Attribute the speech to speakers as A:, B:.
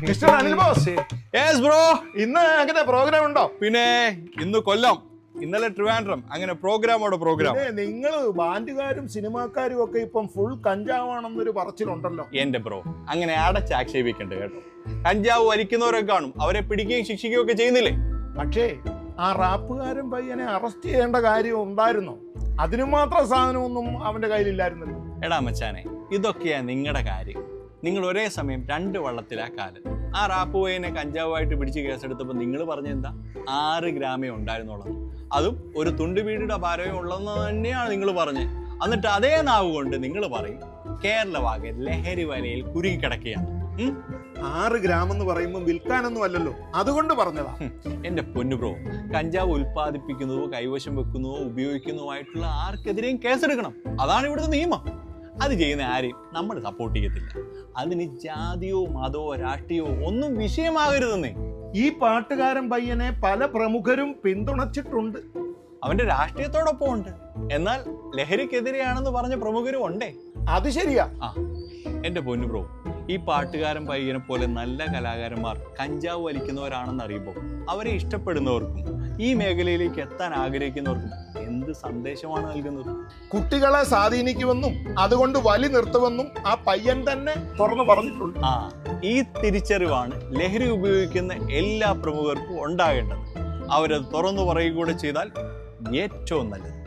A: Mister Anil boss,
B: bro,
A: ഇന്ന് അങ്ങനെ programme ഉണ്ടോ?
B: പിന്നെ ഇന്ന് കൊല്ലം, ഇന്നലെ ട്രിവാൻഡ്രം, അങ്ങനെ പ്രോഗ്രാമോടെ പ്രോഗ്രാം.
A: നിങ്ങൾ ബാൻഡുകാരും സിനിമാക്കാരും ഒക്കെ ഇപ്പം ഫുൾ കഞ്ചാവാണെന്നൊരു പറച്ചിലുണ്ടല്ലോ.
B: എന്റെ ബ്രോ, അങ്ങനെ അടച്ചാക്ഷേപിക്കണ്ട കേട്ടോ. കഞ്ചാവ് വലിക്കുന്നവരൊക്കെ കാണും, അവരെ പിടിക്കുകയും ശിക്ഷിക്കുകയും ഒക്കെ ചെയ്യുന്നില്ലേ?
A: പക്ഷേ ആ റാപ്പുകാരൻ പയ്യനെ അറസ്റ്റ് ചെയ്യേണ്ട കാര്യം ഉണ്ടായിരുന്നോ? അതിനു മാത്രം സാധനമൊന്നും അവന്റെ കയ്യിലില്ലായിരുന്നല്ലോ.
B: എടാ മച്ചാനെ, ഇതൊക്കെയാ നിങ്ങളുടെ കാര്യം. നിങ്ങൾ ഒരേ സമയം 2 വള്ളത്തിലാ കാലം. ആ റാപ്പ് പയ്യനെ കഞ്ചാവുമായിട്ട് പിടിച്ച് കേസെടുത്തപ്പോൾ നിങ്ങൾ പറഞ്ഞെന്താ 6 ഗ്രാമേ ഉണ്ടായിരുന്നുള്ളത്, അതും ഒരു തുണ്ട് വീടിയുടെ ഭാരമേ ഉള്ളതെന്ന് തന്നെയാണ് നിങ്ങൾ പറഞ്ഞത്. എന്നിട്ട് അതേ നാവ് കൊണ്ട് നിങ്ങൾ പറയും കേരളവാകെ ലഹരി വലയിൽ കുരുങ്ങിക്കിടക്കുകയാണ്.
A: 6 ഗ്രാം എന്ന് പറയുമ്പോൾ വിൽക്കാനൊന്നും അല്ലല്ലോ, അതുകൊണ്ട് പറഞ്ഞതാ.
B: എന്റെ പൊന്നു ബ്രോ, കഞ്ചാവ് ഉൽപ്പാദിപ്പിക്കുന്നതോ കൈവശം വെക്കുന്നതോ ഉപയോഗിക്കുന്നതുമായിട്ടുള്ള ആർക്കെതിരെയും കേസെടുക്കണം. അതാണ് ഇവിടുത്തെ നിയമം. അത് ചെയ്യുന്ന ആരെയും നമ്മൾ സപ്പോർട്ട് ചെയ്യത്തില്ല. അതിന് ജാതിയോ മതമോ രാഷ്ട്രീയമോ ഒന്നും വിഷയമാകരുതെന്നേ.
A: ഈ പാട്ടുകാരൻ പയ്യനെ പല പ്രമുഖരും പിന്തുണച്ചിട്ടുണ്ട്.
B: അവന്റെ രാഷ്ട്രീയത്തോടൊപ്പം ഉണ്ട്, എന്നാൽ ലഹരിക്കെതിരെയാണെന്ന് പറഞ്ഞ പ്രമുഖരും ഉണ്ടേ.
A: അത് ശരിയാ.
B: എന്റെ പൊന്നു ബ്രോ, ഈ പാട്ടുകാരൻ പയ്യനെ പോലെ നല്ല കലാകാരന്മാർ കഞ്ചാവ് വലിക്കുന്നവരാണെന്ന് അറിയുമ്പോൾ അവരെ ഇഷ്ടപ്പെടുന്നവർക്കും ഈ മേഖലയിലേക്ക് എത്താൻ ആഗ്രഹിക്കുന്നവർക്കും എന്ത് സന്ദേശമാണ് നൽകുന്നത്?
A: കുട്ടികളെ സ്വാധീനിക്കുമെന്നും അതുകൊണ്ട് വലി നിർത്തുമെന്നും ആ പയ്യൻ തന്നെ തുറന്നു പറഞ്ഞിട്ടുണ്ട്.
B: ഈ തിരിച്ചറിവാണ് ലഹരി ഉപയോഗിക്കുന്ന എല്ലാ പ്രമുഖർക്കും ഉണ്ടാകേണ്ടത്. അവരത് തുറന്നു പറയുക കൂടെ ചെയ്താൽ ഏറ്റവും നല്ലത്.